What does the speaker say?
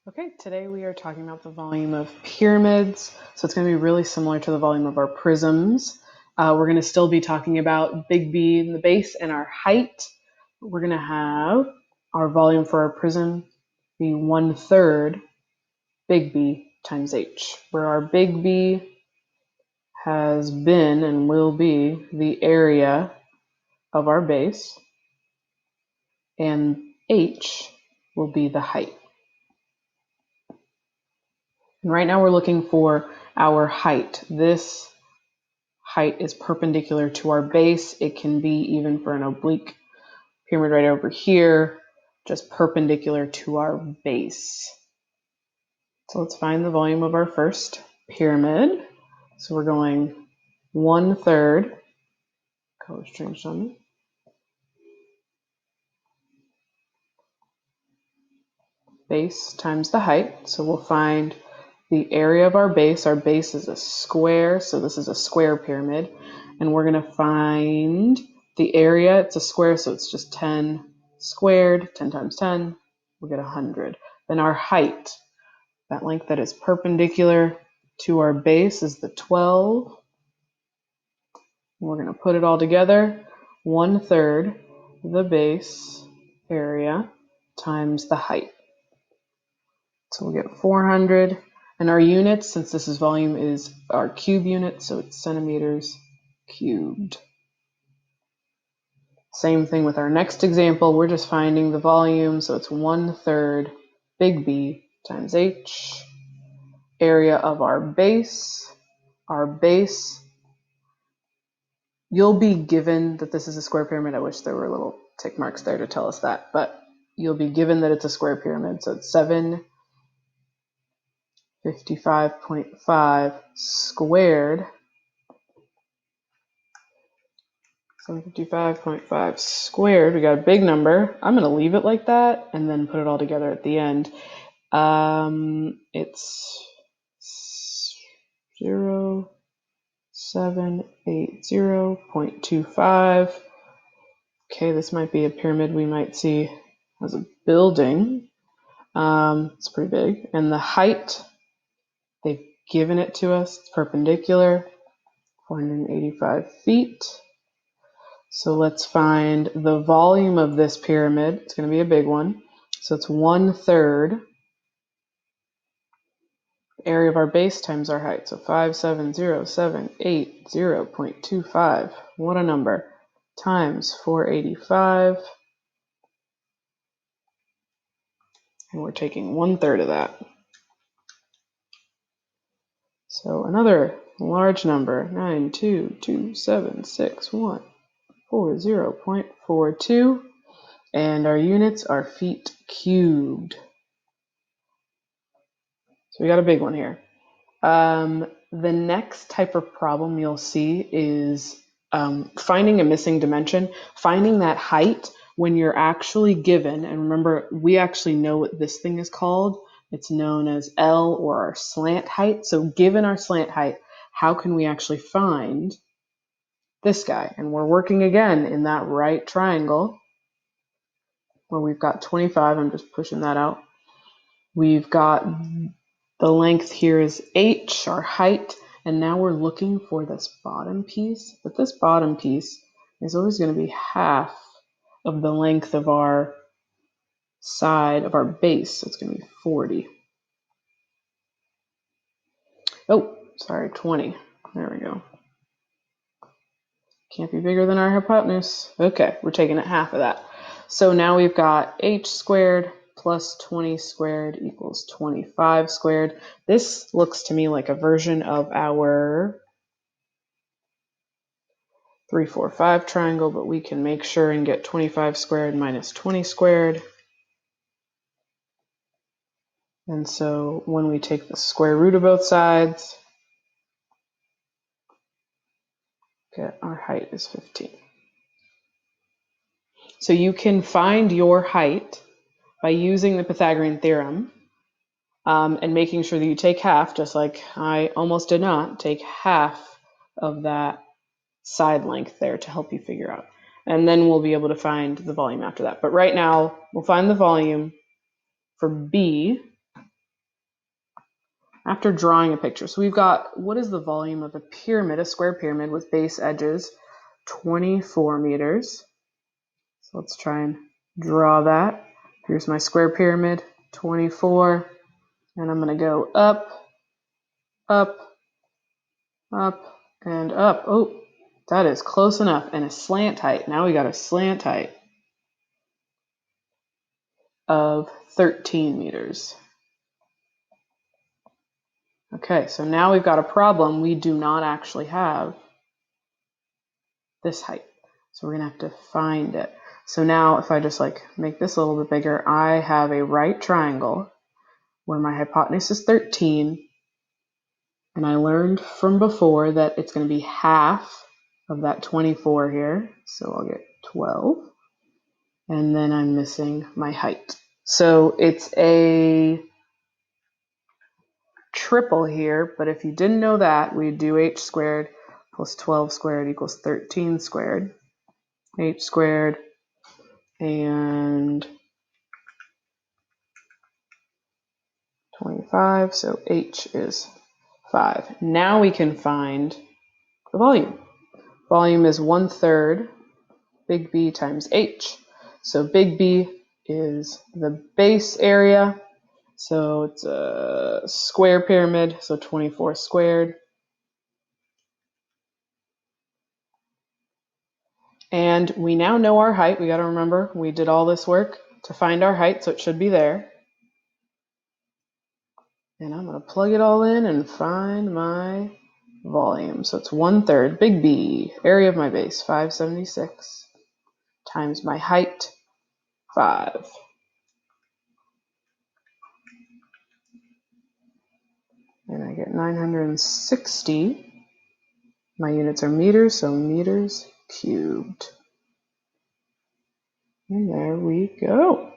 Okay, today we are talking about the volume of pyramids. So it's going to be really similar to the volume of our prisms. We're going to still be talking about big B in the base and our height. We're going to have our volume for our prism be 1/3 big B times H, where our big B has been and will be the area of our base, and H will be the height. And right now we're looking for our height. This height is perpendicular to our base. It can be even for an oblique pyramid right over here, just perpendicular to our base. So let's find the volume of our first pyramid. So we're going 1/3, color's changed on me, base times the height. So we'll find the area of our base. Our base is a square, so this is a square pyramid. And we're going to find the area. It's a square, so it's just 10 squared. 10 times 10, we'll get 100. Then our height, that length that is perpendicular to our base, is the 12. And we're going to put it all together. 1/3 the base area times the height. So we'll get 400. And our units, since this is volume, is our cube unit, so it's centimeters cubed. Same thing with our next example. We're just finding the volume, so it's 1/3 big B times H. Area of our base. Our base, you'll be given that this is a square pyramid. I wish there were little tick marks there to tell us that, but you'll be given that it's a square pyramid, so it's 755.5 squared. 755.5 squared. We got a big number. I'm going to leave it like that and then put it all together at the end. It's 0780.25. Okay, this might be a pyramid we might see as a building. It's pretty big. And the height, they've given it to us. It's perpendicular, 485 feet. So let's find the volume of this pyramid. It's going to be a big one. So it's 1/3 area of our base times our height. So 570,780.25. What a number. Times 485. And we're taking 1/3 of that. So another large number, 9227614.42. And our units are feet cubed. So we got a big one here. The next type of problem you'll see is finding a missing dimension, finding that height when you're actually given, and remember, we actually know what this thing is called. It's known as L, or our slant height. So given our slant height, how can we actually find this guy? And we're working again in that right triangle where we've got 25. I'm just pushing that out. We've got the length here is H, our height, and now we're looking for this bottom piece. But this bottom piece is always going to be half of the length of our side of our base. So it's going to be 40. Oh, sorry, 20. There we go. Can't be bigger than our hypotenuse. Okay, we're taking it half of that. So now we've got H squared plus 20 squared equals 25 squared. This looks to me like a version of our 3, 4, 5 triangle, but we can make sure and get 25 squared minus 20 squared. And so when we take the square root of both sides, get our height is 15. So you can find your height by using the Pythagorean theorem and making sure that you take half, just like I almost did not, take half of that side length there to help you figure out. And then we'll be able to find the volume after that. But right now, we'll find the volume for B. after drawing a picture. So we've got, what is the volume of a pyramid, a square pyramid with base edges? 24 meters. So let's try and draw that. Here's my square pyramid, 24. And I'm going to go up, up, up, and up. Oh, that is close enough. And a slant height. Now we got a slant height of 13 meters. Okay, so now we've got a problem. We do not actually have this height. So we're going to have to find it. So now if I just like make this a little bit bigger, I have a right triangle where my hypotenuse is 13. And I learned from before that it's going to be half of that 24 here. So I'll get 12. And then I'm missing my height. So it's a triple here, but if you didn't know that, we'd do h squared plus 12 squared equals 13 squared. H squared and 25, so h is 5. Now we can find the volume. Volume is 1/3 big B times h. So big B is the base area. So it's a square pyramid, so 24 squared. And we now know our height. We got to remember we did all this work to find our height, so it should be there. And I'm going to plug it all in and find my volume. So it's 1/3 big B, area of my base, 576, times my height, 5. And I get 960. My units are meters, so meters cubed. And there we go.